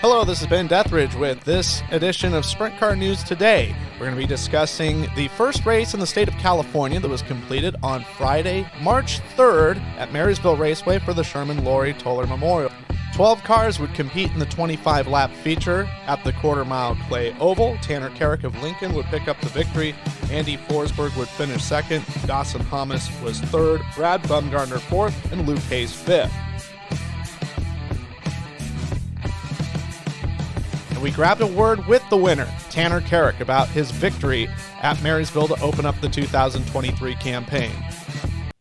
Hello, this is Ben Deathridge with this edition of Sprint Car News Today. We're going to be discussing the first race in the state of California that was completed on Friday, March 3rd at Marysville Raceway for the Sherm and Loree Toller Memorial. 12 cars would compete in the 25-lap feature at the quarter-mile clay oval. Tanner Carrick of Lincoln would pick up the victory. Andy Forsberg would finish second. Dawson Thomas was third. Brad Bumgarner fourth, and Luke Hayes fifth. We grabbed a word with the winner, Tanner Carrick, about his victory at Marysville to open up the 2023 campaign.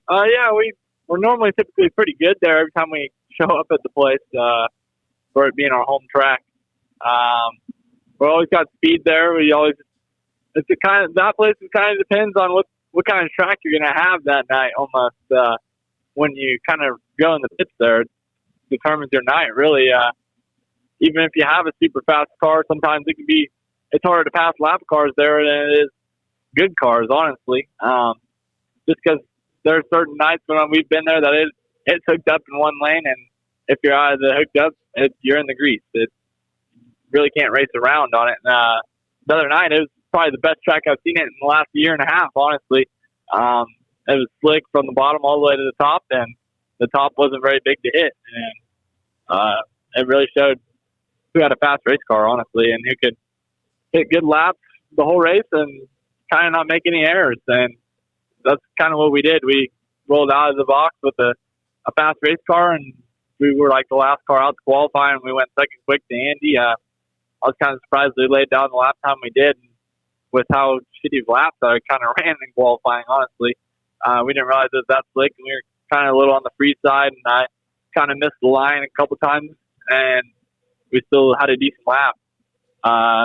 We're normally typically pretty good there every time we show up at the place for it being our home track. We always got speed there. That place kind of depends on what kind of track you're going to have that night. Almost when you kind of go in the pits there, it determines your night really. Even if you have a super fast car, sometimes it's harder to pass lap cars there than it is good cars, honestly. Just because there are certain nights when we've been there that it's hooked up in one lane, and if you're out of the hooked up, you're in the grease. It really can't race around on it. The other night, it was probably the best track I've seen it in the last year and a half, honestly. It was slick from the bottom all the way to the top, and the top wasn't very big to hit. And it really showed who had a fast race car, honestly, and who could hit good laps the whole race and kind of not make any errors. And that's kind of what we did. We rolled out of the box with a fast race car, and we were like the last car out to qualify, and we went second quick to Andy. I was kind of surprised they laid down the lap time we did, and with how shitty of laps I kind of ran in qualifying, honestly. We didn't realize it was that slick, and we were kind of a little on the free side, and I kind of missed the line a couple times, and we still had a decent lap.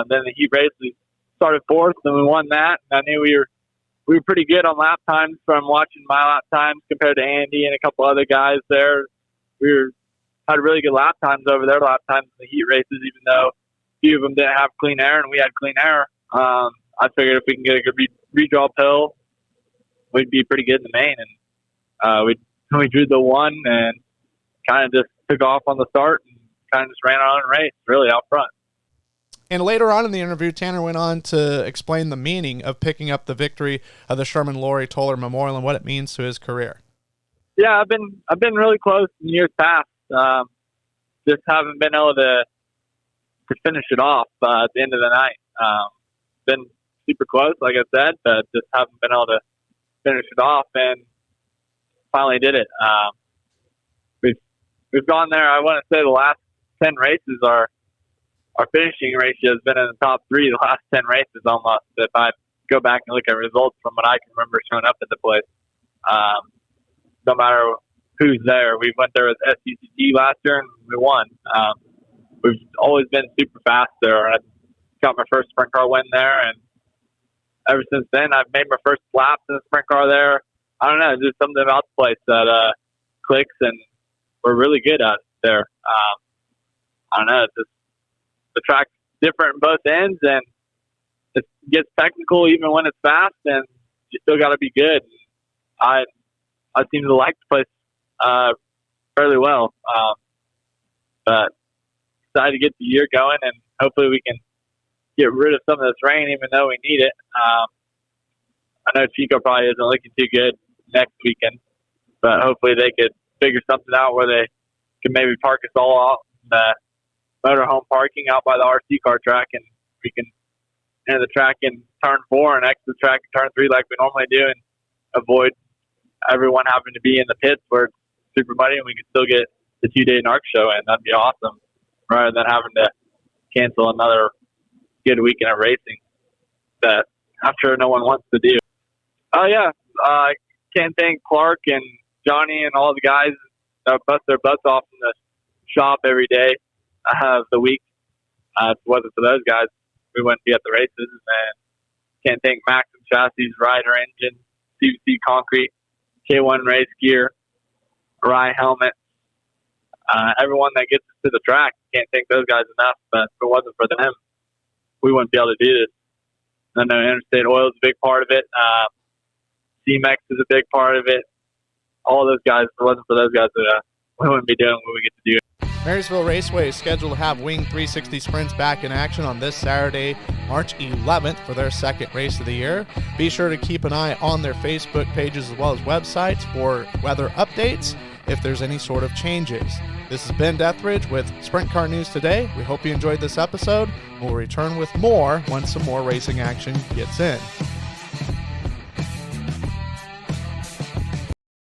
Then the heat race, we started fourth, and we won that. And I knew we were pretty good on lap times from watching my lap times compared to Andy and a couple other guys there. Had really good lap times over their lap times in the heat races, even though a few of them didn't have clean air and we had clean air. I figured if we can get a good redraw pill, we'd be pretty good in the main. And we drew the one and kind of just took off on the start and kind of just ran on and raced really out front. And later on in the interview, Tanner went on to explain the meaning of picking up the victory of the Sherm and Loree Toller Memorial and what it means to his career. Yeah, I've been really close in years past. Just haven't been able to finish it off at the end of the night. Been super close, like I said, but just haven't been able to finish it off, and finally did it. We've gone there. I want to say the last 10 races, our finishing ratio has been in the top three the last 10 races almost. If I go back and look at results from what I can remember showing up at the place, no matter who's there. We went there with SUCT last year and we won. We've always been super fast there. I got my first sprint car win there, and ever since then I've made my first laps in the sprint car there. I don't know, there's something about the place that clicks, and we're really good at it there. I don't know, it's just the track's different in both ends, and it gets technical even when it's fast, and you still got to be good. I seem to like the place fairly well, but excited to get the year going, and hopefully we can get rid of some of this rain, even though we need it. I know Chico probably isn't looking too good next weekend, but hopefully they could figure something out where they can maybe park us all out in the motorhome parking out by the RC car track, and we can enter the track in turn 4 and exit the track in turn 3 like we normally do, and avoid everyone having to be in the pits where it's super muddy, and we can still get the 2-day NARC show in. That'd be awesome, rather than having to cancel another good weekend of racing that I'm sure no one wants to do. Oh yeah, I can't thank Clark and Johnny and all the guys that bust their butts off in the shop every day of the week. If it wasn't for those guys, we wouldn't be at the races. And can't thank Maxim Chassis, Rider Engine, CVC Concrete, K1 Race Gear, Rye Helmet, everyone that gets us to the track. Can't thank those guys enough, but if it wasn't for them, we wouldn't be able to do this. I know Interstate Oil is a big part of it. CMEX is a big part of it. All those guys, if it wasn't for those guys, we wouldn't be doing what we get to do. Marysville Raceway is scheduled to have Wing 360 Sprints back in action on this Saturday, March 11th for their second race of the year. Be sure to keep an eye on their Facebook pages as well as websites for weather updates if there's any sort of changes. This has been Deathridge with Sprint Car News Today. We hope you enjoyed this episode. We'll return with more once some more racing action gets in.